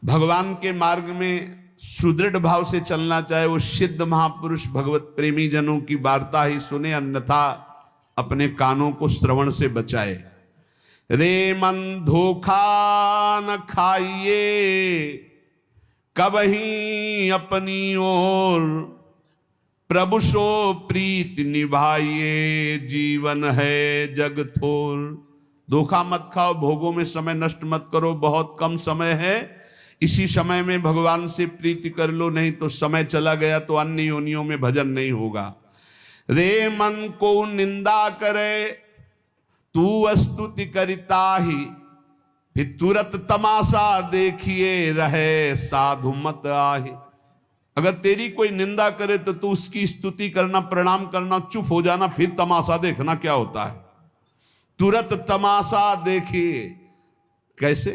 भगवान के मार्ग में सुदृढ़ भाव से चलना, चाहे वो सिद्ध महापुरुष भगवत प्रेमी जनों की वार्ता ही सुने, अन्यथा अपने कानों को श्रवण से बचाए। रे मन धोखा न खाइए कबही अपनी ओर, प्रभु सो प्रीत निभाइए जीवन है जग थोर। धोखा मत खाओ, भोगों में समय नष्ट मत करो, बहुत कम समय है, इसी समय में भगवान से प्रीति कर लो, नहीं तो समय चला गया तो अन्य योनियों में भजन नहीं होगा। रे मन को निंदा करे तू स्तुति करता ही, फिर तुरंत तमाशा देखिए रहे साधु मत आही। अगर तेरी कोई निंदा करे तो तू उसकी स्तुति करना, प्रणाम करना, चुप हो जाना, फिर तमाशा देखना क्या होता है। तुरंत तमाशा देखिए। कैसे,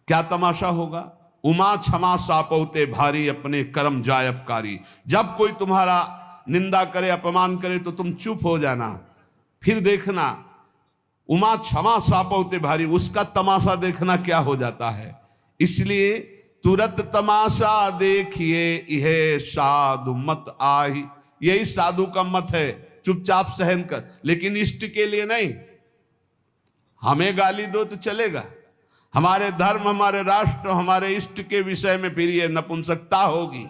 क्या तमाशा होगा? उमा क्षमा सापौते भारी, अपने कर्म जायबकारी। जब कोई तुम्हारा निंदा करे, अपमान करे तो तुम चुप हो जाना, फिर देखना उमा क्षमा सापौते भारी, उसका तमाशा देखना क्या हो जाता है। इसलिए तुरंत तमाशा देखिए यह साधु मत आही। यही साधु का मत है, चुपचाप सहन कर, लेकिन इष्ट के लिए नहीं। हमें गाली दो तो चलेगा, हमारे धर्म, हमारे राष्ट्र, हमारे इष्ट के विषय में फिर ये नपुंसकता होगी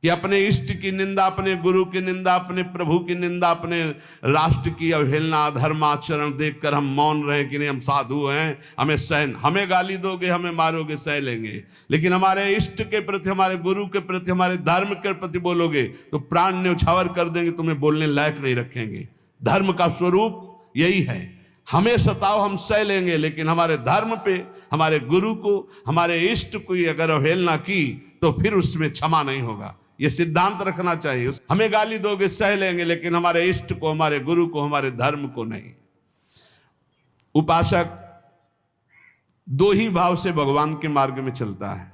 कि अपने इष्ट की निंदा, अपने गुरु की निंदा, अपने प्रभु की निंदा, अपने राष्ट्र की अवहेलना, धर्माचरण देखकर हम मौन रहे कि नहीं हम साधु हैं, हमें सहन। हमें गाली दोगे, हमें मारोगे, सह लेंगे, लेकिन हमारे इष्ट के प्रति, हमारे गुरु के प्रति, हमारे धर्म के प्रति बोलोगे तो प्राण न्यौछावर कर देंगे, तुम्हें बोलने लायक नहीं रखेंगे। धर्म का स्वरूप यही है, हमें सताओ हम सह लेंगे, लेकिन हमारे धर्म पे, हमारे गुरु को, हमारे इष्ट को अगर अवहेलना की तो फिर उसमें क्षमा नहीं होगा। ये सिद्धांत रखना चाहिए। हमें गाली दोगे सह लेंगे, लेकिन हमारे इष्ट को, हमारे गुरु को, हमारे धर्म को नहीं। उपासक दो ही भाव से भगवान के मार्ग में चलता है।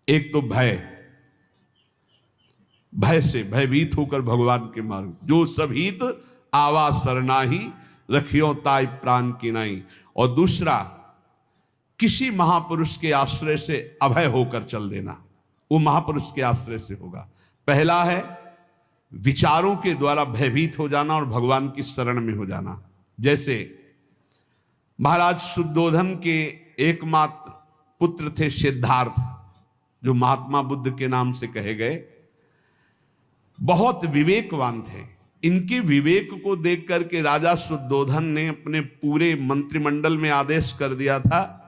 एक तो भय, भय से भयभीत होकर भगवान के मार्ग, जो सभीत आवा सरनाही, रखियो ताई प्राण की नहीं। और दूसरा किसी महापुरुष के आश्रय से अभय होकर चल देना, वो महापुरुष के आश्रय से होगा। पहला है विचारों के द्वारा भयभीत हो जाना और भगवान की शरण में हो जाना। जैसे महाराज शुद्धोधन के एकमात्र पुत्र थे सिद्धार्थ, जो महात्मा बुद्ध के नाम से कहे गए, बहुत विवेकवान थे। इनके विवेक को देख करके राजा शुद्धोधन ने अपने पूरे मंत्रिमंडल में आदेश कर दिया था,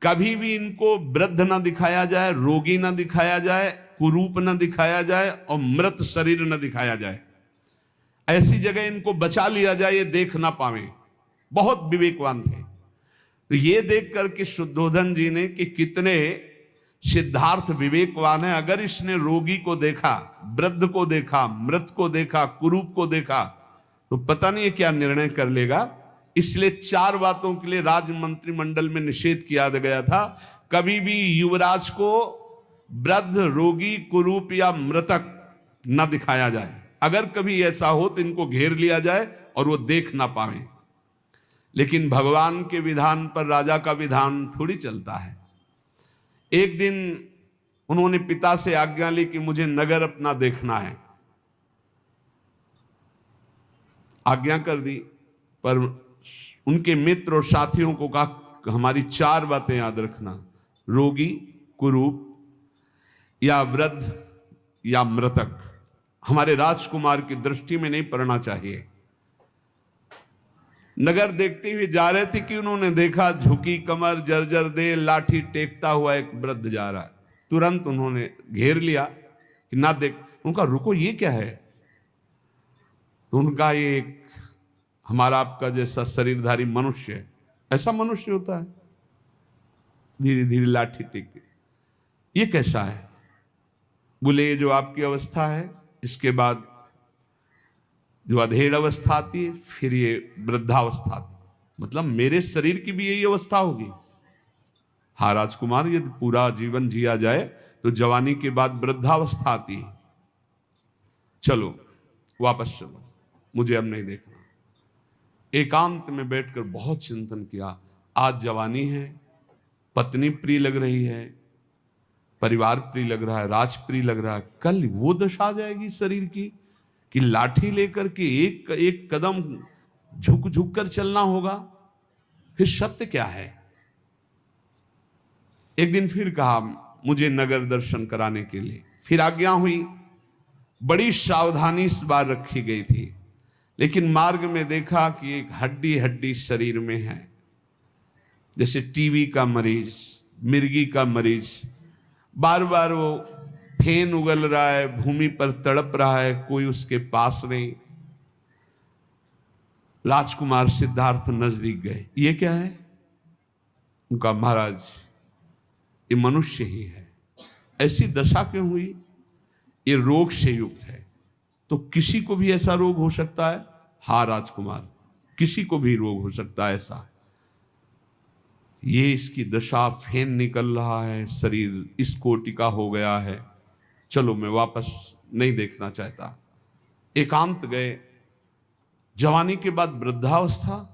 कभी भी इनको वृद्ध न दिखाया जाए, रोगी न दिखाया जाए, कुरूप न दिखाया जाए और मृत शरीर न दिखाया जाए। ऐसी जगह इनको बचा लिया जाए, ये देख ना पावे। बहुत विवेकवान थे। तो ये देख करके शुद्धोधन जी ने कि कितने सिद्धार्थ विवेकवान है, अगर इसने रोगी को देखा, वृद्ध को देखा, मृत को देखा, कुरूप को देखा, तो पता नहीं क्या निर्णय कर लेगा। इसलिए 4 बातों के लिए राज मंत्रिमंडल में निषेध किया गया था। कभी भी युवराज को वृद्ध, रोगी, कुरूप या मृतक न दिखाया जाए। अगर कभी ऐसा हो तो इनको घेर लिया जाए और वो देख ना पाए। लेकिन भगवान के विधान पर राजा का विधान थोड़ी चलता है। एक दिन उन्होंने पिता से आज्ञा ली कि मुझे नगर अपना देखना है। आज्ञा कर दी, पर उनके मित्र और साथियों को कहा हमारी 4 बातें याद रखना, रोगी, कुरूप या वृद्ध या मृतक हमारे राजकुमार की दृष्टि में नहीं पड़ना चाहिए। नगर देखते हुए जा रहे थे कि उन्होंने देखा झुकी कमर, जर्जर दे, लाठी टेकता हुआ एक वृद्ध जा रहा है। तुरंत उन्होंने घेर लिया कि ना देख। उनका रुको, ये क्या है? तो उनका ये एक हमारा आपका जैसा शरीरधारी मनुष्य है, ऐसा मनुष्य होता है, धीरे धीरे लाठी टेके। ये कैसा है? बोले ये जो आपकी अवस्था है, इसके बाद जो अधेड़ अवस्था आती है, फिर ये वृद्धावस्था आती है। मतलब मेरे शरीर की भी यही अवस्था होगी? हाँ राजकुमार, यदि पूरा जीवन जिया जाए तो जवानी के बाद वृद्धावस्था आती है। चलो वापस चलो, मुझे अब नहीं देखना। एकांत में बैठकर बहुत चिंतन किया। आज जवानी है, पत्नी प्रिय लग रही है, परिवार प्रिय लग रहा है, राज प्रिय लग रहा है, कल वो दशा आ जाएगी शरीर की कि लाठी लेकर के एक एक कदम झुक झुक कर चलना होगा। फिर सत्य क्या है? एक दिन फिर कहा मुझे नगर दर्शन कराने के लिए, फिर आज्ञा हुई। बड़ी सावधानी इस बार रखी गई थी, लेकिन मार्ग में देखा कि एक हड्डी हड्डी शरीर में है, जैसे टीबी का मरीज, मिर्गी का मरीज, बार बार वो फेन उगल रहा है, भूमि पर तड़प रहा है, कोई उसके पास नहीं। राजकुमार सिद्धार्थ नजदीक गए, ये क्या है? उनका महाराज ये मनुष्य ही है। ऐसी दशा क्यों हुई? ये रोग से युक्त है। तो किसी को भी ऐसा रोग हो सकता है? हाँ राजकुमार, किसी को भी रोग हो सकता है ऐसा। ये इसकी दशा, फेन निकल रहा है, शरीर इस कोटि का हो गया है, चलो मैं वापस नहीं देखना चाहता। एकांत गए। जवानी के बाद वृद्धावस्था,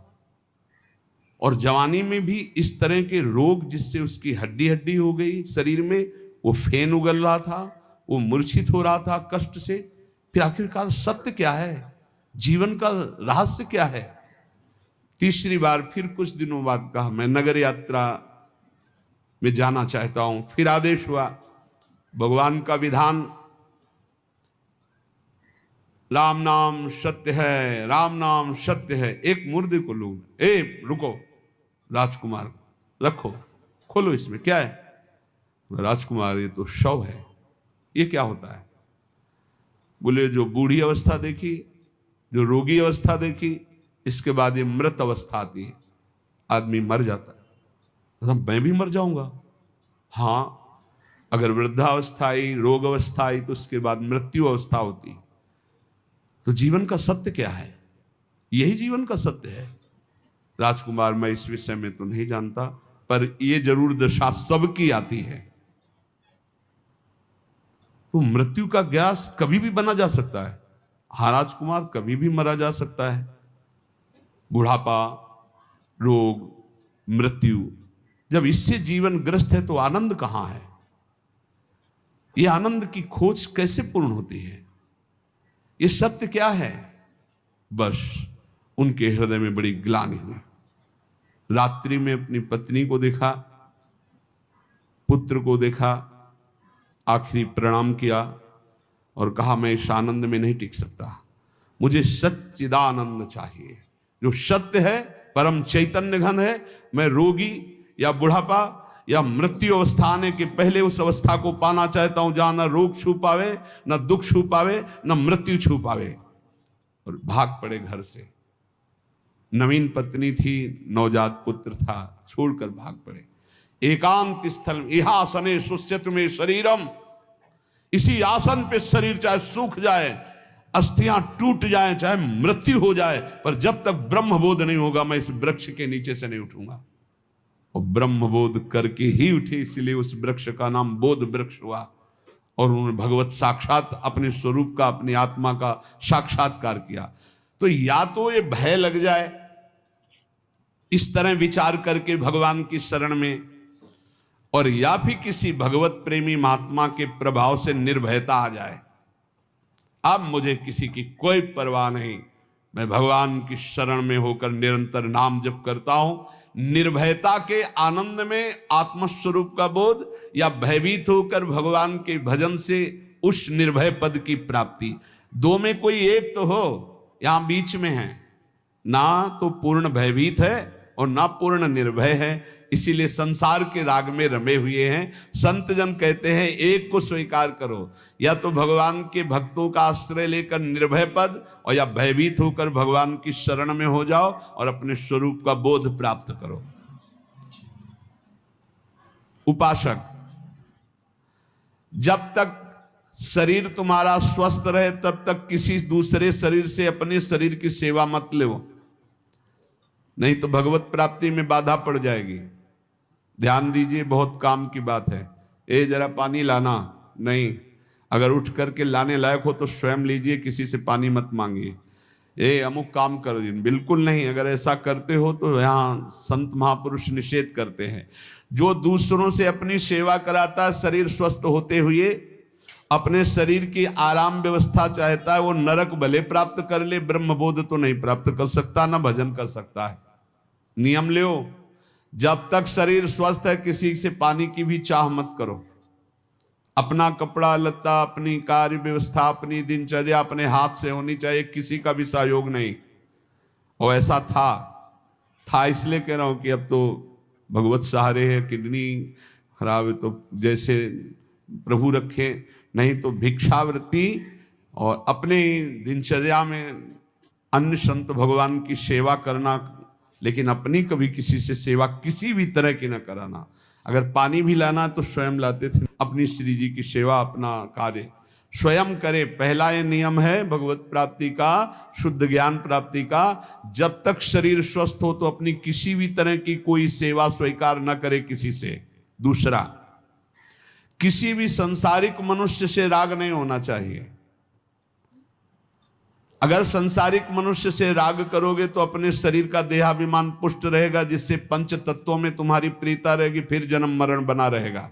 और जवानी में भी इस तरह के रोग जिससे उसकी हड्डी हड्डी हो गई शरीर में, वो फेन उगल रहा था, वो मूर्छित हो रहा था कष्ट से। फिर आखिरकार सत्य क्या है? जीवन का रहस्य क्या है? तीसरी बार फिर कुछ दिनों बाद कहा मैं नगर यात्रा में जाना चाहता हूं। फिर आदेश हुआ, भगवान का विधान, राम नाम सत्य है, राम नाम सत्य है। एक मुर्दे को लोग, रुको राजकुमार, रखो, खोलो, इसमें क्या है? राजकुमार ये तो शव है। ये क्या होता है? बोले जो बूढ़ी अवस्था देखी, जो रोगी अवस्था देखी, इसके बाद ये मृत अवस्था आती है, आदमी मर जाता है। तो मैं भी मर जाऊंगा? हाँ, अगर वृद्धावस्था आई, रोग अवस्था आई, तो उसके बाद मृत्यु अवस्था होती। तो जीवन का सत्य क्या है? यही जीवन का सत्य है। राजकुमार मैं इस विषय में तो नहीं जानता, पर यह जरूर दशा सबकी आती है। तो मृत्यु का ग्यास कभी भी बना जा सकता है। हाँ राजकुमार, कभी भी मरा जा सकता है। बुढ़ापा, रोग, मृत्यु, जब इससे जीवन ग्रस्त है तो आनंद कहां है? यह आनंद की खोज कैसे पूर्ण होती है? ये सत्य क्या है? बस उनके हृदय में बड़ी ग्लानि हुई। रात्रि में अपनी पत्नी को देखा, पुत्र को देखा, आखिरी प्रणाम किया और कहा मैं इस आनंद में नहीं टिक सकता, मुझे सच्चिदानंद चाहिए, जो सत्य है, परम चैतन्य घन है। मैं रोगी या बुढ़ापा या मृत्यु अवस्था आने के पहले उस अवस्था को पाना चाहता हूं जहां न रोग छू पावे, न दुख छू पावे, न मृत्यु छू पावे। और भाग पड़े घर से। नवीन पत्नी थी, नवजात पुत्र था, छोड़कर भाग पड़े। एकांत स्थल इहासने सुस्यत में शरीरम, इसी आसन पे शरीर चाहे सूख जाए, अस्थियां टूट जाए, चाहे मृत्यु हो जाए, पर जब तक ब्रह्मबोध नहीं होगा मैं इस वृक्ष के नीचे से नहीं उठूंगा। और ब्रह्मबोध करके ही उठे, इसलिए उस वृक्ष का नाम बोध वृक्ष हुआ। और उन्होंने भगवत साक्षात अपने स्वरूप का, अपनी आत्मा का साक्षात्कार किया। तो या तो ये भय लग जाए इस तरह विचार करके भगवान की शरण में, और या फिर किसी भगवत प्रेमी महात्मा के प्रभाव से निर्भयता आ जाए। अब मुझे किसी की कोई परवाह नहीं, मैं भगवान की शरण में होकर निरंतर नाम जप करता हूं। निर्भयता के आनंद में आत्मस्वरूप का बोध, या भयभीत होकर भगवान के भजन से उस निर्भय पद की प्राप्ति। दो में कोई एक तो हो, यहां बीच में है, ना तो पूर्ण भयभीत है और ना पूर्ण निर्भय है। इसीलिए संसार के राग में रमे हुए हैं। संत जन कहते हैं एक को स्वीकार करो, या तो भगवान के भक्तों का आश्रय लेकर निर्भय पद, और या भयभीत होकर भगवान की शरण में हो जाओ और अपने स्वरूप का बोध प्राप्त करो। उपासक, जब तक शरीर तुम्हारा स्वस्थ रहे तब तक किसी दूसरे शरीर से अपने शरीर की सेवा मत लो, नहीं तो भगवत प्राप्ति में बाधा पड़ जाएगी। ध्यान दीजिए, बहुत काम की बात है। जरा पानी लाना, नहीं, अगर उठ करके लाने लायक हो तो स्वयं लीजिए, किसी से पानी मत मांगिए। ये अमुक काम करो, बिल्कुल नहीं। अगर ऐसा करते हो तो यहाँ संत महापुरुष निषेध करते हैं। जो दूसरों से अपनी सेवा कराता है, शरीर स्वस्थ होते हुए अपने शरीर की आराम व्यवस्था चाहता है, वो नरक भले प्राप्त कर ले, ब्रह्मबोध तो नहीं प्राप्त कर सकता, ना भजन कर सकता है। नियम लो, जब तक शरीर स्वस्थ है किसी से पानी की भी चाह मत करो। अपना कपड़ा लत्ता, अपनी कार्य व्यवस्था, अपनी दिनचर्या अपने हाथ से होनी चाहिए, किसी का भी सहयोग नहीं। और ऐसा था इसलिए कह रहा हूं कि अब तो भगवत सहारे है, किडनी खराब है तो जैसे प्रभु रखे, नहीं तो भिक्षावृत्ति और अपने दिनचर्या में अन्य संत भगवान की सेवा करना, लेकिन अपनी कभी किसी से सेवा किसी भी तरह की न कराना। अगर पानी भी लाना तो स्वयं लाते थे। अपनी श्री जी की सेवा, अपना कार्य स्वयं करे। पहला ये नियम है भगवत प्राप्ति का, शुद्ध ज्ञान प्राप्ति का। जब तक शरीर स्वस्थ हो तो अपनी किसी भी तरह की कोई सेवा स्वीकार न करे किसी से। दूसरा, किसी भी संसारिक मनुष्य से राग नहीं होना चाहिए। अगर संसारिक मनुष्य से राग करोगे तो अपने शरीर का देहाभिमान पुष्ट रहेगा, जिससे पंच तत्वों में तुम्हारी प्रीता रहेगी, फिर जन्म मरण बना रहेगा।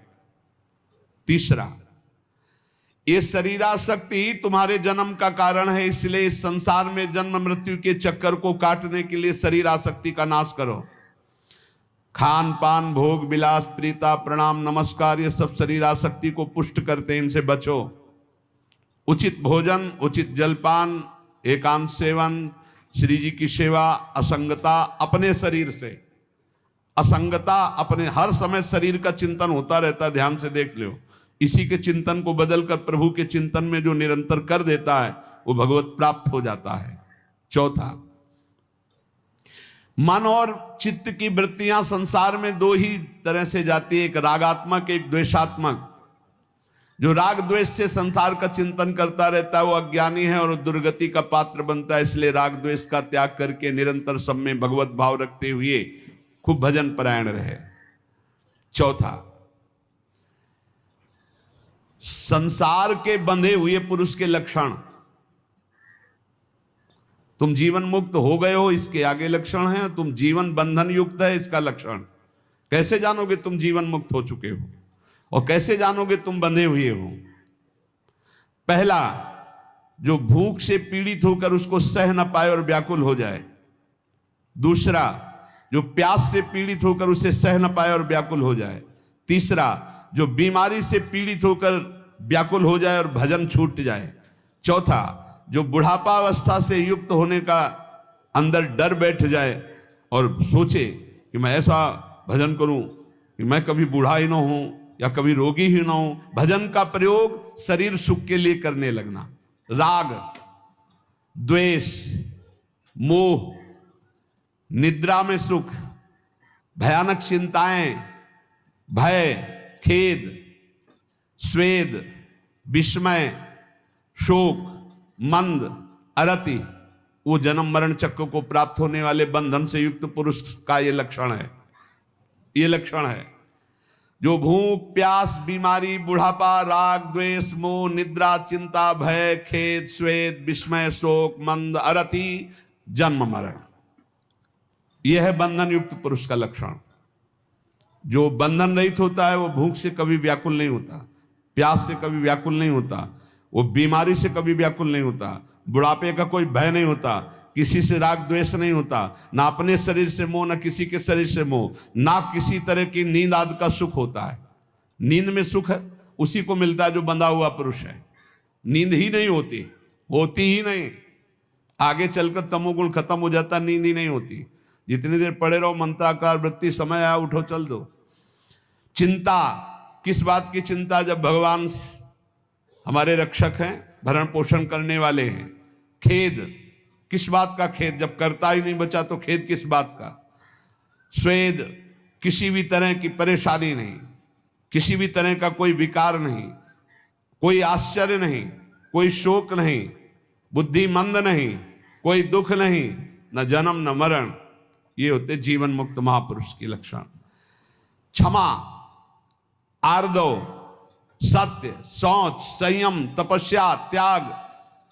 तीसरा, ये शरीरासक्ति ही तुम्हारे जन्म का कारण है, इसलिए इस संसार में जन्म मृत्यु के चक्कर को काटने के लिए शरीरासक्ति का नाश करो। खान पान, भोग विलास, प्रीता, प्रणाम, नमस्कार, ये सब शरीरासक्ति को पुष्ट करते हैं, इनसे बचो। उचित भोजन, उचित जलपान, एकांत सेवन, श्री जी की सेवा, असंगता अपने शरीर से, असंगता अपने, हर समय शरीर का चिंतन होता रहता है, ध्यान से देख लो। इसी के चिंतन को बदलकर प्रभु के चिंतन में जो निरंतर कर देता है वो भगवत प्राप्त हो जाता है। चौथा, मन और चित्त की वृत्तियां संसार में दो ही तरह से जाती है, एक रागात्मक, एक द्वेषात्मक। जो राग द्वेष से संसार का चिंतन करता रहता है वो अज्ञानी है और दुर्गति का पात्र बनता है। इसलिए राग द्वेष का त्याग करके निरंतर सब में भगवत भाव रखते हुए खूब भजन परायण रहे। चौथा, संसार के बंधे हुए पुरुष के लक्षण। तुम जीवन मुक्त हो गए हो, इसके आगे लक्षण है। तुम जीवन बंधन युक्त है, इसका लक्षण। कैसे जानोगे तुम जीवन मुक्त हो चुके हो, और कैसे जानोगे तुम बंधे हुए हो? पहला, जो भूख से पीड़ित होकर उसको सह न पाए और व्याकुल हो जाए। दूसरा, जो प्यास से पीड़ित होकर उसे सह न पाए और व्याकुल हो जाए। तीसरा, जो बीमारी से पीड़ित होकर व्याकुल हो जाए और भजन छूट जाए। चौथा, जो बुढ़ापा अवस्था से युक्त होने का अंदर डर बैठ जाए और सोचे कि मैं ऐसा भजन करूं कि मैं कभी बूढ़ा ही ना हूं या कभी रोगी ही ना हूं। भजन का प्रयोग शरीर सुख के लिए करने लगना। राग, द्वेष, मोह, निद्रा में सुख, भयानक चिंताएं, भय, खेद, स्वेद, विस्मय, शोक, मंद, अरति, वो जन्म मरण चक्र को प्राप्त होने वाले बंधन से युक्त पुरुष का ये लक्षण है। ये लक्षण है। जो भूख, प्यास, बीमारी, बुढ़ापा, राग, द्वेष, मोह, निद्रा, चिंता, भय, खेद, स्वेद, विस्मय, शोक, मंद, अरति, जन्म मरण, यह है बंधन युक्त पुरुष का लक्षण। जो बंधन रहित होता है वो भूख से कभी व्याकुल नहीं होता, प्यास से कभी व्याकुल नहीं होता, वो बीमारी से कभी व्याकुल नहीं होता, बुढ़ापे का कोई भय नहीं होता, किसी से राग द्वेष नहीं होता, ना अपने शरीर से मोह, ना किसी के शरीर से मोह, ना किसी तरह की नींद आदि का सुख होता है। नींद में सुख है उसी को मिलता है जो बंधा हुआ पुरुष है। नींद ही नहीं होती ही नहीं। आगे चलकर तमोगुण खत्म हो जाता, नींद ही नहीं होती। जितनी देर पड़े रहो मंत्राकार वृत्ति, समय आया उठो चल दो। चिंता, किस बात की चिंता? जब भगवान हमारे रक्षक हैं, भरण पोषण करने वाले हैं। खेद, किस बात का खेद? जब करता ही नहीं बचा तो खेद किस बात का? स्वेद, किसी भी तरह की परेशानी नहीं, किसी भी तरह का कोई विकार नहीं, कोई आश्चर्य नहीं, कोई शोक नहीं, बुद्धि मंद नहीं, कोई दुख नहीं, न जन्म न मरण। ये होते जीवन मुक्त महापुरुष के लक्षण। क्षमा, आर्दव, सत्य, शौच, संयम, तपस्या, त्याग,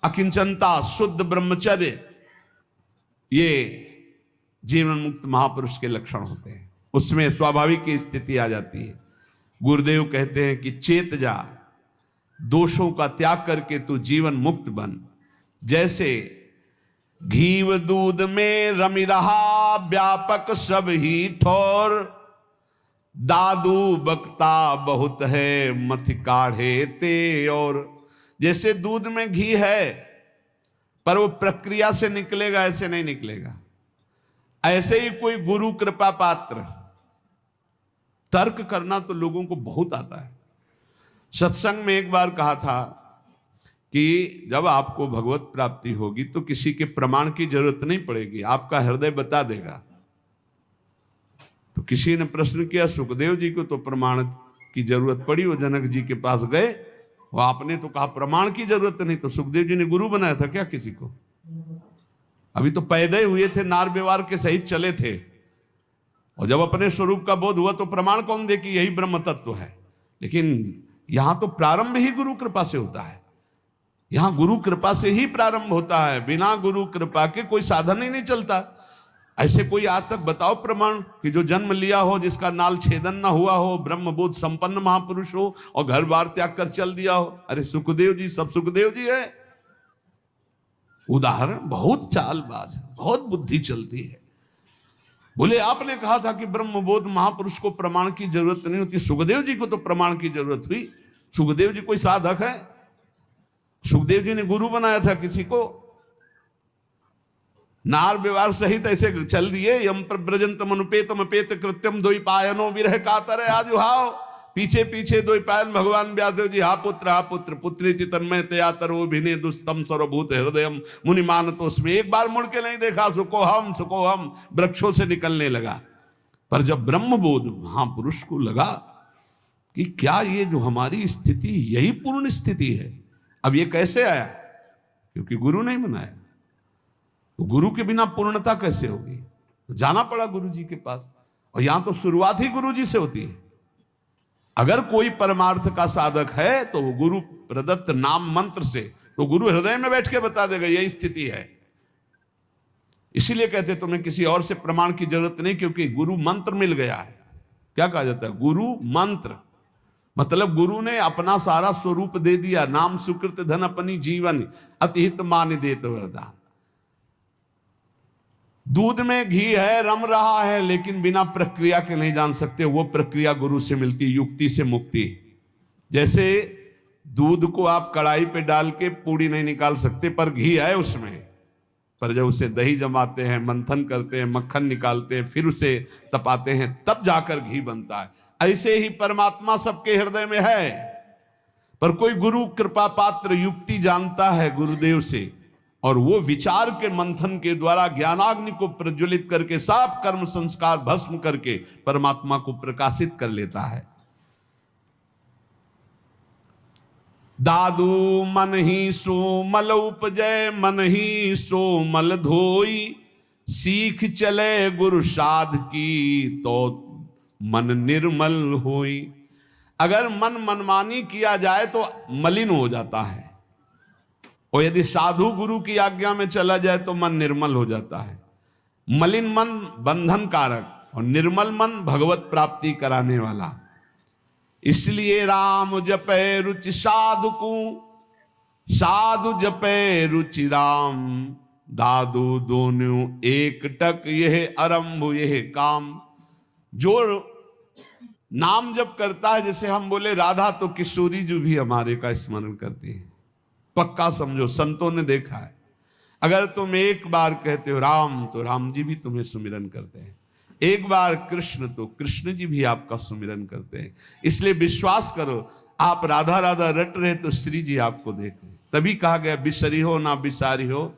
अकिंचनता, शुद्ध ब्रह्मचर्य, ये जीवन मुक्त महापुरुष के लक्षण होते हैं। उसमें स्वाभाविक की स्थिति आ जाती है। गुरुदेव कहते हैं कि चेत जा, दोषों का त्याग करके तू जीवन मुक्त बन। जैसे घीव दूध में रमी रहा व्यापक सब ही ठोर, दादू बकता बहुत है मथ काढ़े ते और। जैसे दूध में घी है पर वो प्रक्रिया से निकलेगा, ऐसे नहीं निकलेगा। ऐसे ही कोई गुरु कृपा पात्र, तर्क करना तो लोगों को बहुत आता है। सत्संग में एक बार कहा था कि जब आपको भगवत प्राप्ति होगी तो किसी के प्रमाण की जरूरत नहीं पड़ेगी, आपका हृदय बता देगा। तो किसी ने प्रश्न किया, सुखदेव जी को तो प्रमाण की जरूरत पड़ी, वो जनक जी के पास गए, वो आपने तो कहा प्रमाण की जरूरत नहीं, तो सुखदेव जी ने गुरु बनाया था क्या किसी को? अभी तो पैदा हुए थे, नार व्यवहार के सहित चले थे, और जब अपने स्वरूप का बोध हुआ तो प्रमाण कौन दे कि यही ब्रह्म तत्व है? लेकिन यहां तो प्रारंभ ही गुरु कृपा से होता है। यहां गुरु कृपा से ही प्रारंभ होता है, बिना गुरु कृपा के कोई साधन ही नहीं चलता। ऐसे कोई आज तक बताओ प्रमाण कि जो जन्म लिया हो, जिसका नाल छेदन ना हुआ हो, ब्रह्म बोध संपन्न महापुरुष हो और घर बार त्याग कर चल दिया हो। अरे सुखदेव जी, सब सुखदेव जी है उदाहरण। बहुत चालबाज, बहुत बुद्धि चलती है। बोले आपने कहा था कि ब्रह्म बोध महापुरुष को प्रमाण की जरूरत नहीं होती, सुखदेव जी को तो प्रमाण की जरूरत हुई। सुखदेव जी कोई साधक है? सुखदेव जी ने गुरु बनाया था किसी को? नार व्यवहार सहित ऐसे चल दिए। यम प्रव्रजंतम अनुपेतम अपेत कृत्यम द्वैपायनो विरह कातर आजुहाव। पीछे पीछे द्वैपायन भगवान व्यासदेव जी हा पुत्र पुत्री तन्मय तया तरो भिने दुस्तम सर्वभूत हृदयम मुनि मानतो। उसमें एक बार मुड़ के नहीं देखा, सुको हम वृक्षों से निकलने लगा। पर जब ब्रह्मबोध महापुरुष को लगा कि क्या ये जो हमारी स्थिति यही पूर्ण स्थिति है। अब ये कैसे आया? क्योंकि गुरु नहीं बनाया। तो गुरु के बिना पूर्णता कैसे होगी? तो जाना पड़ा गुरु जी के पास, और यहां तो शुरुआत ही गुरु जी से होती है। अगर कोई परमार्थ का साधक है तो वो गुरु प्रदत्त नाम मंत्र से, तो गुरु हृदय में बैठ के बता देगा यही स्थिति है। इसीलिए कहते तुम्हें किसी और से प्रमाण की जरूरत नहीं, क्योंकि गुरु मंत्र मिल गया है। क्या कहा जाता है? गुरु मंत्र, मतलब गुरु ने अपना सारा स्वरूप दे दिया। नाम सुकृत धन अपनी जीवन अतिहित मान देत वरदान। दूध में घी है, रम रहा है, लेकिन बिना प्रक्रिया के नहीं जान सकते। वो प्रक्रिया गुरु से मिलती, युक्ति से मुक्ति। जैसे दूध को आप कढ़ाई पे डाल के पूड़ी नहीं निकाल सकते, पर घी है उसमें। पर जब उसे दही जमाते हैं, मंथन करते हैं, मक्खन निकालते हैं, फिर उसे तपाते हैं, तब जाकर घी बनता है। ऐसे ही परमात्मा सबके हृदय में है, पर कोई गुरु कृपा पात्र युक्ति जानता है गुरुदेव से, और वो विचार के मंथन के द्वारा ज्ञानाग्नि को प्रज्वलित करके साफ कर्म संस्कार भस्म करके परमात्मा को प्रकाशित कर लेता है। दादू मन ही सो मल उपजय, मन ही सो मल धोई। सीख चले गुरु साध की, तो मन निर्मल होई। अगर मन मनमानी किया जाए तो मलिन हो जाता है, और यदि साधु गुरु की आज्ञा में चला जाए तो मन निर्मल हो जाता है। मलिन मन बंधन कारक, और निर्मल मन भगवत प्राप्ति कराने वाला। इसलिए राम जपे रुचि साधु को, साधु जपे रुचि राम। दादू दोनों एक टक यह आरंभ यह काम। जो नाम जप करता है, जैसे हम बोले राधा, तो किशोरी जी भी हमारे का स्मरण करती है। पक्का समझो, संतों ने देखा है। अगर तुम एक बार कहते हो राम, तो राम जी भी तुम्हें सुमिरन करते हैं। एक बार कृष्ण, तो कृष्ण जी भी आपका सुमिरन करते हैं। इसलिए विश्वास करो, आप राधा राधा रट रहे तो श्री जी आपको देख रहे। तभी कहा गया बिसरी हो ना बिसारी हो,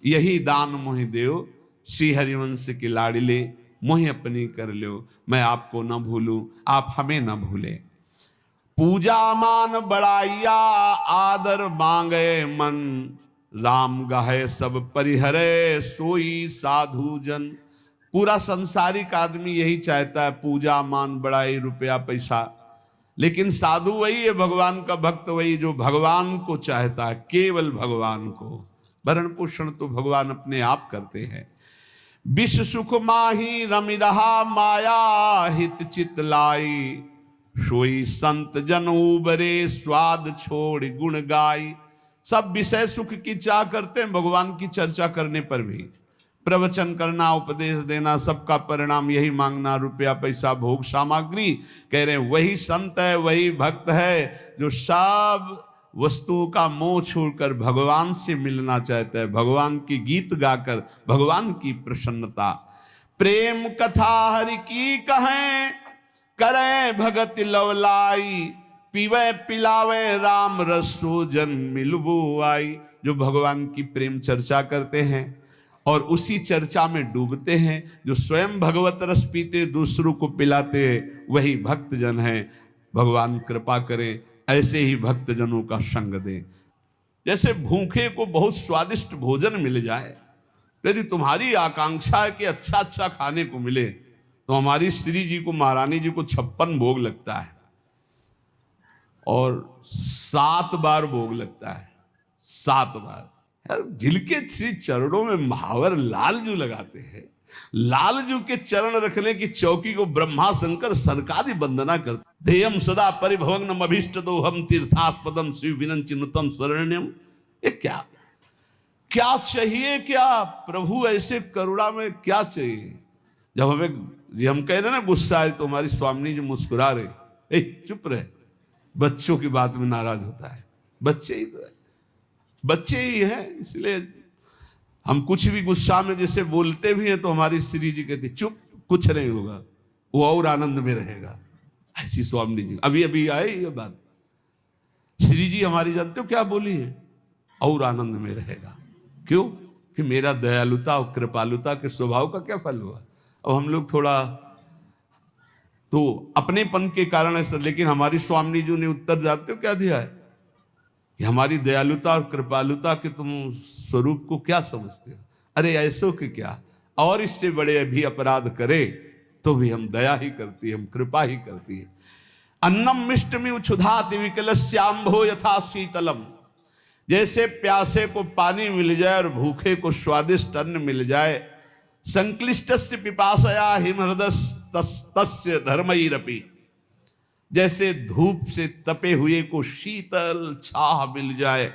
यही दान मोहि देव। श्री हरिवंश की लाड़िले मोहि अपनी कर लो। मैं आपको न भूलूं, आप हमें न भूले। पूजा मान बढ़ाइया आदर मांगे मन। राम गाहे सब परिहरे सोई साधु जन। पूरा संसारिक आदमी यही चाहता है, पूजा मान बढ़ाई रुपया पैसा। लेकिन साधु वही है, भगवान का भक्त वही जो भगवान को चाहता है, केवल भगवान को। भरण पोषण तो भगवान अपने आप करते हैं। विष सुख माही रमि रहा माया हित चित लाई, सोई संत जन उबरे स्वाद छोड़ गुण गाई। सब विषय सुख की चाह करते हैं, भगवान की चर्चा करने पर भी प्रवचन करना, उपदेश देना, सबका परिणाम यही मांगना, रुपया पैसा भोग सामग्री। कह रहे हैं वही संत है, वही भक्त है जो सब वस्तुओं का मोह छोड़कर भगवान से मिलना चाहता है, भगवान की गीत गाकर भगवान की प्रसन्नता। प्रेम कथा हरि की कहें, करें भगत लवलाई, पीवे पिलावे राम रसो जन मिलबो आई। जो भगवान की प्रेम चर्चा करते हैं और उसी चर्चा में डूबते हैं, जो स्वयं भगवत रस पीते दूसरों को पिलाते, वही भक्त जन है। भगवान कृपा करें, ऐसे ही भक्त जनों का संग दें। जैसे भूखे को बहुत स्वादिष्ट भोजन मिल जाए, यदि तुम्हारी आकांक्षा है कि अच्छा अच्छा खाने को मिले, तो हमारी श्री जी को, महारानी जी को 56 भोग लगता है और 7 बार भोग लगता है, 7 बार। यार जिनके श्री चरणों में महावर लालजू लगाते हैं, लालजू के चरण रखने की चौकी को ब्रह्मा शंकर सनकादि वंदना करते। ध्येयम सदा परिभवग्नम अभीष्ट दोहम तीर्थास्पदम शिव विनंचिनुतम शरण्यम। ये क्या क्या चाहिए, क्या प्रभु ऐसे करुणा में क्या चाहिए। जब हम कह रहे ना गुस्सा है, तो हमारी स्वामी जी मुस्कुरा रहे, चुप रहे, बच्चों की बात में नाराज होता है। बच्चे ही तो है, बच्चे ही हैं, इसलिए हम कुछ भी गुस्सा में जैसे बोलते भी हैं तो हमारी श्री जी कहती चुप, कुछ नहीं होगा, वो और आनंद में रहेगा। ऐसी स्वामी जी अभी अभी आए ये बात, श्री जी हमारी जानते हो क्या बोली है, और आनंद में रहेगा। क्यों कि मेरा दयालुता और कृपालुता के स्वभाव का क्या फल हुआ। अब हम लोग थोड़ा तो अपनेपन के कारण ऐसा, लेकिन हमारी स्वामी जी ने उत्तर जानते हो क्या दिया है कि हमारी दयालुता और कृपालुता के तुम स्वरूप को क्या समझते हो। अरे ऐसो कि क्या, और इससे बड़े भी अपराध करे तो भी हम दया ही करती है, हम कृपा ही करती है। अन्नम मिष्टमि उछुधाति विकलस्याम्भो यथा शीतलम। जैसे प्यासे को पानी मिल जाए और भूखे को स्वादिष्ट अन्न मिल जाए। संक्लिष्टस्य पिपासया हिमहृदस्य धर्मैरपि। जैसे धूप से तपे हुए को शीतल छाह मिल जाए,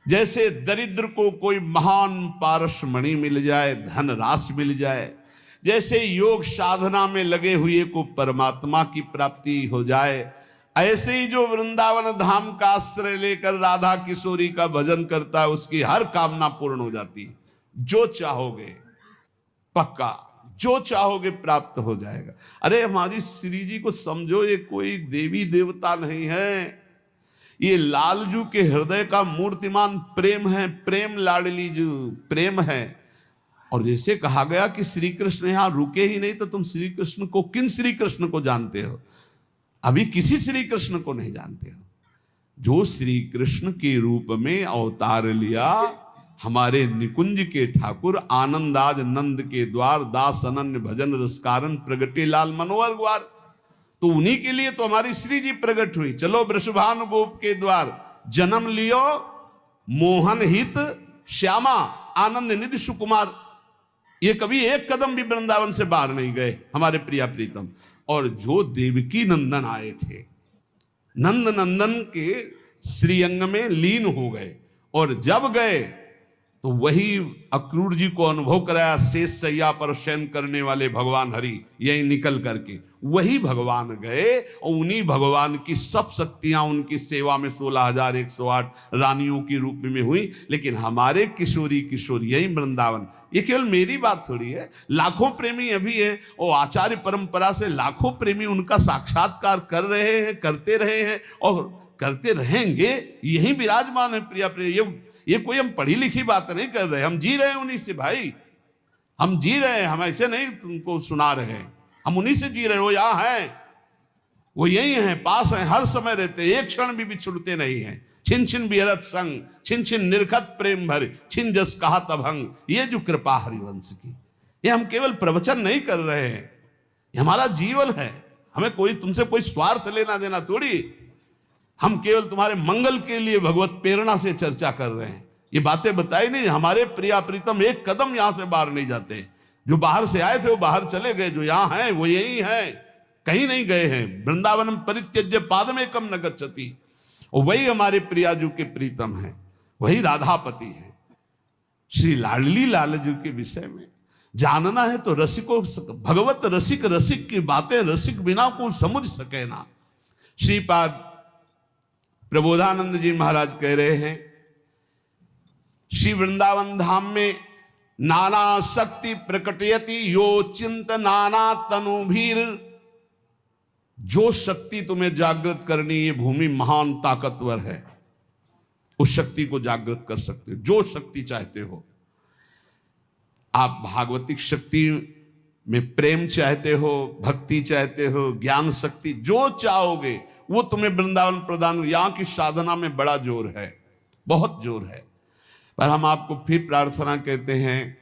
जैसे दरिद्र को कोई महान पारसमणि मिल जाए, धन राशि मिल जाए, जैसे योग साधना में लगे हुए को परमात्मा की प्राप्ति हो जाए, ऐसे ही जो वृंदावन धाम का आश्रय लेकर राधा किशोरी का भजन करता है, उसकी हर कामना पूर्ण हो जाती है। जो चाहोगे पक्का, जो चाहोगे प्राप्त हो जाएगा। अरे हमारी श्री जी को समझो, ये कोई देवी देवता नहीं है, ये लालजू के हृदय का मूर्तिमान प्रेम है। प्रेम लाडली जू प्रेम है। और जैसे कहा गया कि श्री कृष्ण यहां रुके ही नहीं, तो तुम श्री कृष्ण को, किन श्री कृष्ण को जानते हो? अभी किसी श्री कृष्ण को नहीं जानते हो। जो श्री कृष्ण के रूप में अवतार लिया, हमारे निकुंज के ठाकुर, आनंदाज नंद के द्वार, दास अनन्य भजन रसकारण, प्रगटे लाल मनोहर ग्वार। तो उन्हीं के लिए तो हमारी श्री जी प्रकट हुई। चलो वृषभानु गोप के द्वार, जन्म लियो मोहन हित श्यामा, आनंद निधि सुकुमार। ये कभी एक कदम भी वृंदावन से बाहर नहीं गए हमारे प्रिया प्रीतम। और जो देवकी नंदन आए थे, नंद नंदन के श्रीअंग में लीन हो गए, और जब गए तो वही अक्रूर जी को अनुभव कराया। शेष सैया पर शयन करने वाले भगवान हरि यही निकल करके वही भगवान गए, और उन्हीं भगवान की सब शक्तियां उनकी सेवा में 16,108 रानियों के रूप में हुई। लेकिन हमारे किशोरी किशोर यही वृंदावन, ये केवल मेरी बात थोड़ी है, लाखों प्रेमी अभी है, और आचार्य परंपरा से लाखों प्रेमी उनका साक्षात्कार कर रहे हैं, करते रहे हैं और करते रहेंगे। यही विराजमान है प्रिया प्रिय। ये कोई हम पढ़ी लिखी बात नहीं कर रहे, हम जी रहे हैं उन्हीं से भाई, हम जी रहे हैं, हम ऐसे नहीं तुमको सुना रहे हैं, हम उन्हीं से जी रहे हैं। वो यहाँ हैं, वो यही हैं, पास हैं, हर समय रहते, एक क्षण भी बिछुड़ते नहीं हैं। छिन छिन बिहरत संग, छिन छिन निर्खत प्रेम भर, छिन जस कहा तभंग। ये जो कृपा हरिवंश की, ये हम केवल प्रवचन नहीं कर रहे हैं, ये हमारा जीवन है। हमें कोई तुमसे कोई स्वार्थ लेना देना थोड़ी, हम केवल तुम्हारे मंगल के लिए भगवत प्रेरणा से चर्चा कर रहे हैं। ये बातें बताई नहीं। हमारे प्रिया प्रीतम एक कदम यहां से बाहर नहीं जाते। जो बाहर से आए थे वो बाहर चले गए, जो यहां हैं वो यही हैं, कहीं नहीं गए हैं। वृंदावन परित्यज्य पादमेकम न गच्छति। और वही हमारे प्रियाजू के प्रीतम हैं, वही राधापति हैं। श्री लाडली लाल जी के विषय में जानना है तो रसिको, भगवत रसिक रसिक की बातें रसिक बिना को समझ सके ना। श्रीपाद प्रबोधानंद जी महाराज कह रहे हैं, श्री वृंदावन धाम में नाना शक्ति प्रकटयति यो चिंत नाना तनुभीर। जो शक्ति तुम्हें जागृत करनी, ये भूमि महान ताकतवर है, उस शक्ति को जागृत कर सकते हो जो शक्ति चाहते हो। आप भागवतिक शक्ति में प्रेम चाहते हो, भक्ति चाहते हो, ज्ञान शक्ति, जो चाहोगे वो तुम्हें वृंदावन प्रदान। यहां की साधना में बड़ा जोर है, बहुत जोर है। पर हम आपको फिर प्रार्थना कहते हैं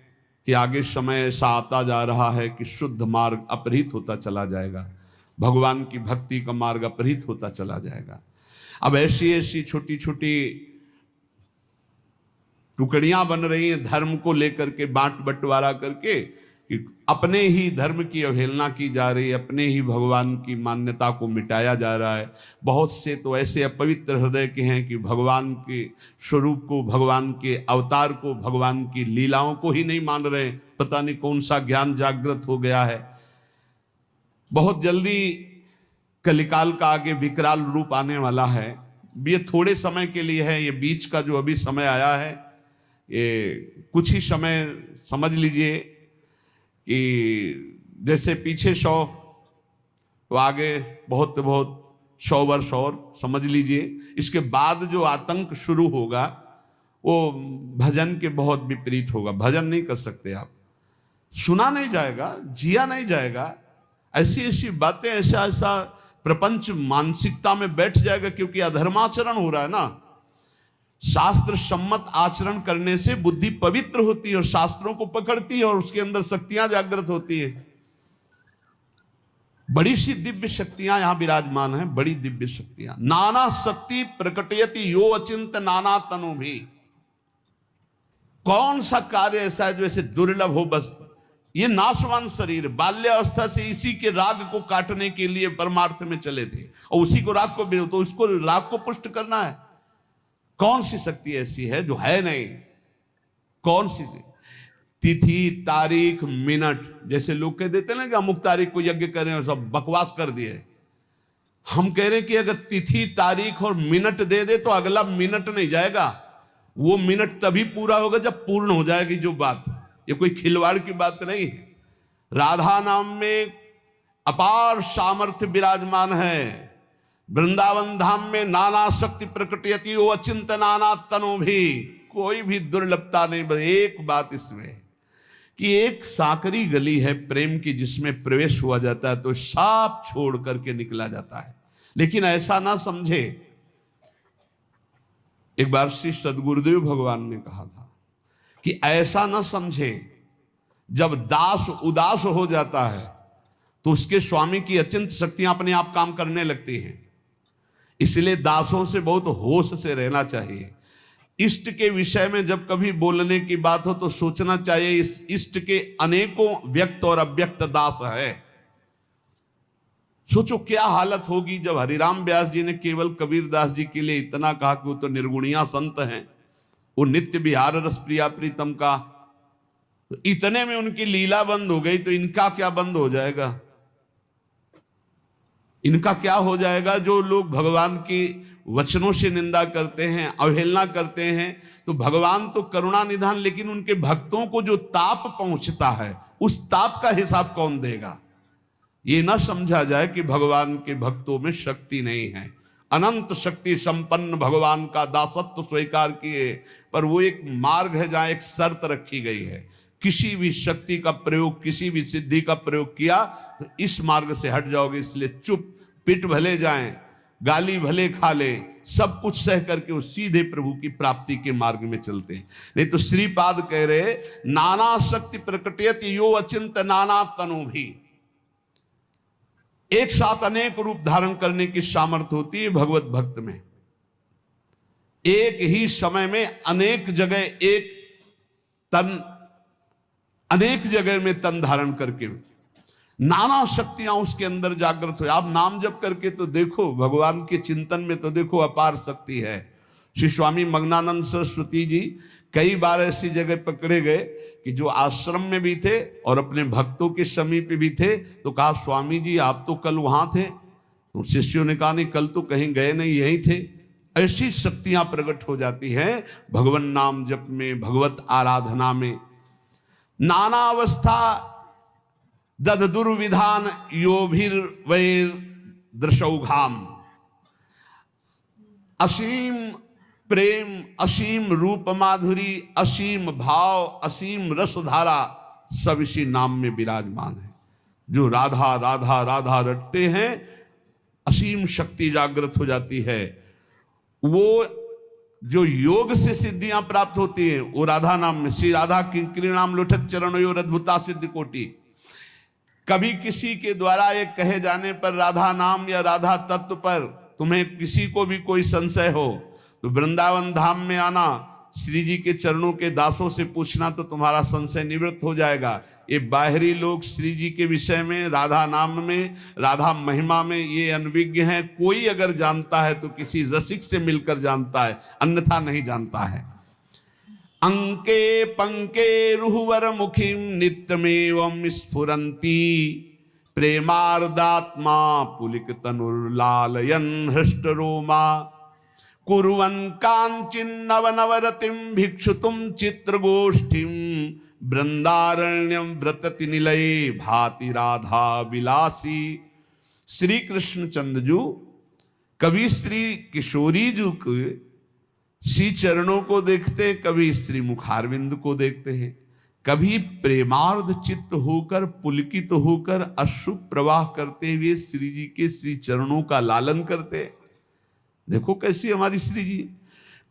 कि आगे समय ऐसा आता जा रहा है कि शुद्ध मार्ग अपहृत होता चला जाएगा, भगवान की भक्ति का मार्ग अपहृत होता चला जाएगा। अब ऐसी ऐसी छोटी छोटी टुकड़ियां बन रही हैं धर्म को लेकर के, बांट बंटवारा करके, कि अपने ही धर्म की अवहेलना की जा रही है, अपने ही भगवान की मान्यता को मिटाया जा रहा है। बहुत से तो ऐसे अपवित्र हृदय के हैं कि भगवान के स्वरूप को, भगवान के अवतार को, भगवान की लीलाओं को ही नहीं मान रहे। पता नहीं कौन सा ज्ञान जागृत हो गया है। बहुत जल्दी कलिकाल का आगे विकराल रूप आने वाला है। ये थोड़े समय के लिए है, ये बीच का जो अभी समय आया है, ये कुछ ही समय समझ लीजिए कि जैसे पीछे 100 तो आगे बहुत बहुत 100 वर्ष और समझ लीजिए। इसके बाद जो आतंक शुरू होगा वो भजन के बहुत विपरीत होगा। भजन नहीं कर सकते आप, सुना नहीं जाएगा, जिया नहीं जाएगा। ऐसी ऐसी बातें, ऐसा ऐसा प्रपंच मानसिकता में बैठ जाएगा, क्योंकि अधर्माचरण हो रहा है ना। शास्त्र सम्मत आचरण करने से बुद्धि पवित्र होती है और शास्त्रों को पकड़ती है और उसके अंदर शक्तियां जागृत होती है। बड़ी सी दिव्य शक्तियां यहां विराजमान हैं, बड़ी दिव्य शक्तियां। नाना शक्ति प्रकटयति यो अचिंत नाना तनु भी। कौन सा कार्य ऐसा है जो ऐसे दुर्लभ हो? बस ये नाशवान शरीर बाल्यावस्था से इसी के राग को काटने के लिए परमार्थ में चले थे, और उसी को राग को, तो उसको राग को पुष्ट करना है। कौन सी शक्ति ऐसी है जो है नहीं? कौन सी तिथि तारीख मिनट, जैसे लोग कह देते ना कि अमुक तारीख को यज्ञ कर रहे हैं, सब बकवास कर दिए। हम कह रहे हैं कि अगर तिथि तारीख और मिनट दे दे तो अगला मिनट नहीं जाएगा। वो मिनट तभी पूरा होगा जब पूर्ण हो जाएगी जो बात। ये कोई खिलवाड़ की बात नहीं है। राधा नाम में अपार सामर्थ्य विराजमान है। वृंदावन धाम में नाना शक्ति प्रकटयति वो अचिंत नाना तनु भी। कोई भी दुर्लभता नहीं। एक बात इसमें कि एक साकरी गली है प्रेम की, जिसमें प्रवेश हुआ जाता है तो साफ छोड़ करके निकला जाता है। लेकिन ऐसा ना समझे। एक बार श्री सदगुरुदेव भगवान ने कहा था कि ऐसा ना समझे, जब दास उदास हो जाता है तो उसके स्वामी की अचिंत शक्तियां अपने आप काम करने लगती हैं। इसलिए दासों से बहुत होश से रहना चाहिए। इष्ट के विषय में जब कभी बोलने की बात हो तो सोचना चाहिए इस इष्ट के अनेकों व्यक्त और अव्यक्त दास है। सोचो क्या हालत होगी जब हरिराम व्यास जी ने केवल कबीरदास जी के लिए इतना कहा कि वो तो निर्गुणिया संत हैं, वो नित्य विहार रस प्रिया प्रीतम का, तो इतने में उनकी लीला बंद हो गई, तो इनका क्या बंद हो जाएगा? इनका क्या हो जाएगा? जो लोग भगवान की वचनों से निंदा करते हैं, अवहेलना करते हैं, तो भगवान तो करुणा निधान, लेकिन उनके भक्तों को जो ताप पहुंचता है उस ताप का हिसाब कौन देगा? ये ना समझा जाए कि भगवान के भक्तों में शक्ति नहीं है। अनंत शक्ति संपन्न भगवान का दासत्व स्वीकार किए, पर वो एक मार्ग है जहां एक शर्त रखी गई है। किसी भी शक्ति का प्रयोग, किसी भी सिद्धि का प्रयोग किया तो इस मार्ग से हट जाओगे। इसलिए चुप, पिट भले जाएं, गाली भले खा ले, सब कुछ सह करके वो सीधे प्रभु की प्राप्ति के मार्ग में चलते हैं। नहीं तो श्रीपाद कह रहे नाना शक्ति प्रकटयति यो अचिंत नाना तनु भी। एक साथ अनेक रूप धारण करने की सामर्थ्य होती है भगवत भक्त में। एक ही समय में अनेक जगह में तन धारण करके नाना शक्तियां उसके अंदर जागृत हो। आप नाम जप करके तो देखो, भगवान के चिंतन में तो देखो अपार शक्ति है। श्री स्वामी मग्नानंद सरस्वती जी कई बार ऐसी जगह पकड़े गए कि जो आश्रम में भी थे और अपने भक्तों के समीप भी थे, तो कहा स्वामी जी आप तो कल वहां थे। तो शिष्यों ने कहा नहीं, कल तो कहीं गए नहीं, यहीं थे। ऐसी शक्तियां प्रकट हो जाती हैं भगवान नाम जप में, भगवत आराधना में। नाना अवस्था दद दुर्विधान योभिर्वैर दृशौघाम। असीम प्रेम, असीम रूप माधुरी, असीम भाव, असीम रसधारा सब इसी नाम में विराजमान है। जो राधा राधा राधा रटते हैं, असीम शक्ति जागृत हो जाती है। वो जो योग से सिद्धियां प्राप्त होती हैं वो राधा नाम में। श्री राधा किंकरी नाम लोठत चरणों अद्भुता सिद्ध कोटि। कभी किसी के द्वारा ये कहे जाने पर राधा नाम या राधा तत्व पर तुम्हें किसी को भी कोई संशय हो तो वृंदावन धाम में आना, श्री जी के चरणों के दासों से पूछना, तो तुम्हारा संशय निवृत्त हो जाएगा। ये बाहरी लोग श्री जी के विषय में, राधा नाम में, राधा महिमा में ये अनभिज्ञ हैं। कोई अगर जानता है तो किसी रसिक से मिलकर जानता है, अन्यथा नहीं जानता है। अंके पंके रुहवर मुखिम नित्यमेवं स्फुरंती प्रेमार्दात्मा पुलिक तनुर्लालयन हृष्ट रोमा कुर्वन् कांचिन्नव नवरतिम भिक्षुतुम चित्रगोष्ठीम वृंदारण्यम व्रतति निलये भाति राधा विलासी। श्री कृष्ण चंद्रजू कभी श्री किशोरी जी के श्री चरणों को देखते, कभी श्री मुखारविंद को देखते हैं, कभी प्रेमार्ध चित्त होकर पुलकित होकर अश्रु प्रवाह करते हुए श्री जी के श्री चरणों का लालन करते। देखो कैसी हमारी श्री जी।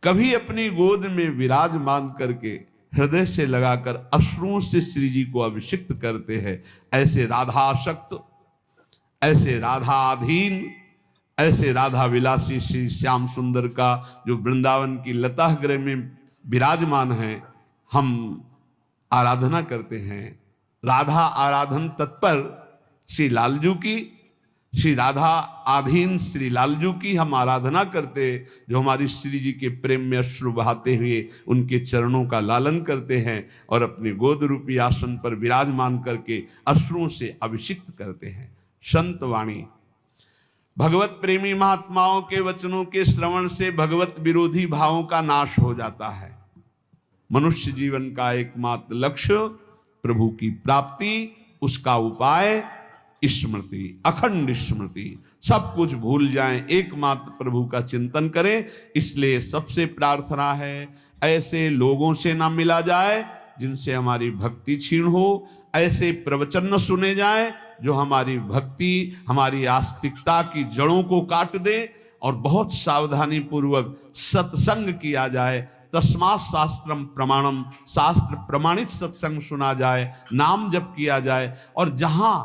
कभी अपनी गोद में विराजमान करके हृदय से लगाकर अश्रुओं से श्री जी को अभिषिक्त करते हैं। ऐसे राधाशक्त, ऐसे राधाधीन, ऐसे राधा विलासी श्री श्याम सुंदर का जो वृंदावन की लता गृह में विराजमान है, हम आराधना करते हैं। राधा आराधन तत्पर श्री लालजू की, श्री राधा आधीन श्री लालजू की हम आराधना करते, जो हमारी श्री जी के प्रेम में अश्रु बहाते हुए उनके चरणों का लालन करते हैं और अपने गोद रूपी आसन पर विराजमान करके अश्रुओं से अभिषिक्त करते हैं। संत वाणी। भगवत प्रेमी महात्माओं के वचनों के श्रवण से भगवत विरोधी भावों का नाश हो जाता है। मनुष्य जीवन का एकमात्र लक्ष्य प्रभु की प्राप्ति, उसका उपाय स्मृति, अखंड स्मृति। सब कुछ भूल जाएं, एकमात्र प्रभु का चिंतन करें। इसलिए सबसे प्रार्थना है, ऐसे लोगों से ना मिला जाए जिनसे हमारी भक्ति छीन हो, ऐसे प्रवचन न सुने जाए जो हमारी भक्ति, हमारी आस्तिकता की जड़ों को काट दे, और बहुत सावधानी पूर्वक सत्संग किया जाए। तस्मात् शास्त्रम प्रमाणम, शास्त्र प्रमाणित सत्संग सुना जाए, नाम जप किया जाए। और जहां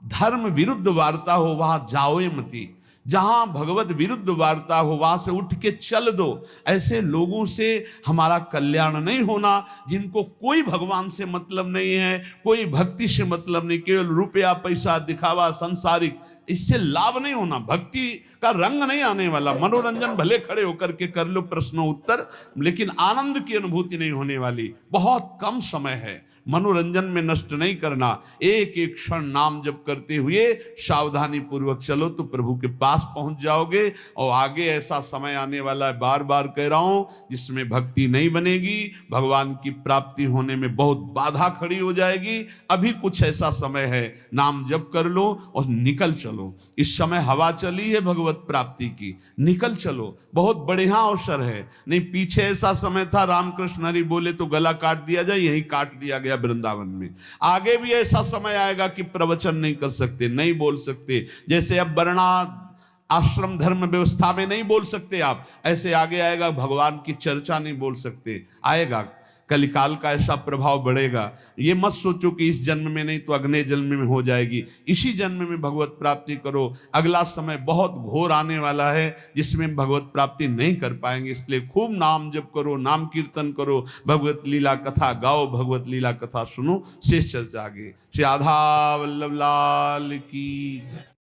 धर्म विरुद्ध वार्ता हो वहां जाओ मती, जहां भगवत विरुद्ध वार्ता हो वहां से उठ के चल दो। ऐसे लोगों से हमारा कल्याण नहीं होना, जिनको कोई भगवान से मतलब नहीं है, कोई भक्ति से मतलब नहीं, केवल रुपया पैसा दिखावा संसारिक, इससे लाभ नहीं होना। भक्ति का रंग नहीं आने वाला। मनोरंजन भले खड़े होकर के कर लो प्रश्नों उत्तर, लेकिन आनंद की अनुभूति नहीं होने वाली। बहुत कम समय है, मनोरंजन में नष्ट नहीं करना। एक एक क्षण नाम जप करते हुए सावधानी पूर्वक चलो तो प्रभु के पास पहुंच जाओगे। और आगे ऐसा समय आने वाला है, बार बार कह रहा हूं, जिसमें भक्ति नहीं बनेगी, भगवान की प्राप्ति होने में बहुत बाधा खड़ी हो जाएगी। अभी कुछ ऐसा समय है, नाम जप कर लो और निकल चलो। इस समय हवा चली है भगवत प्राप्ति की, निकल चलो, बहुत बढ़िया अवसर है। नहीं पीछे ऐसा समय था, रामकृष्ण हरि बोले तो गला काट दिया जाए, यही काट दिया गया वृंदावन में। आगे भी ऐसा समय आएगा कि प्रवचन नहीं कर सकते, नहीं बोल सकते। जैसे अब वर्णा आश्रम धर्म व्यवस्था में नहीं बोल सकते आप, ऐसे आगे आएगा भगवान की चर्चा नहीं बोल सकते, आएगा। कलिकाल का ऐसा प्रभाव बढ़ेगा। ये मत सोचो कि इस जन्म में नहीं तो अगले जन्म में हो जाएगी, इसी जन्म में भगवत प्राप्ति करो। अगला समय बहुत घोर आने वाला है जिसमें भगवत प्राप्ति नहीं कर पाएंगे, इसलिए खूब नाम जप करो, नाम कीर्तन करो, भगवत लीला कथा गाओ, भगवत लीला कथा सुनो। शेष चर्चा आगे। श्री राधा वल्लभ लाल की जय।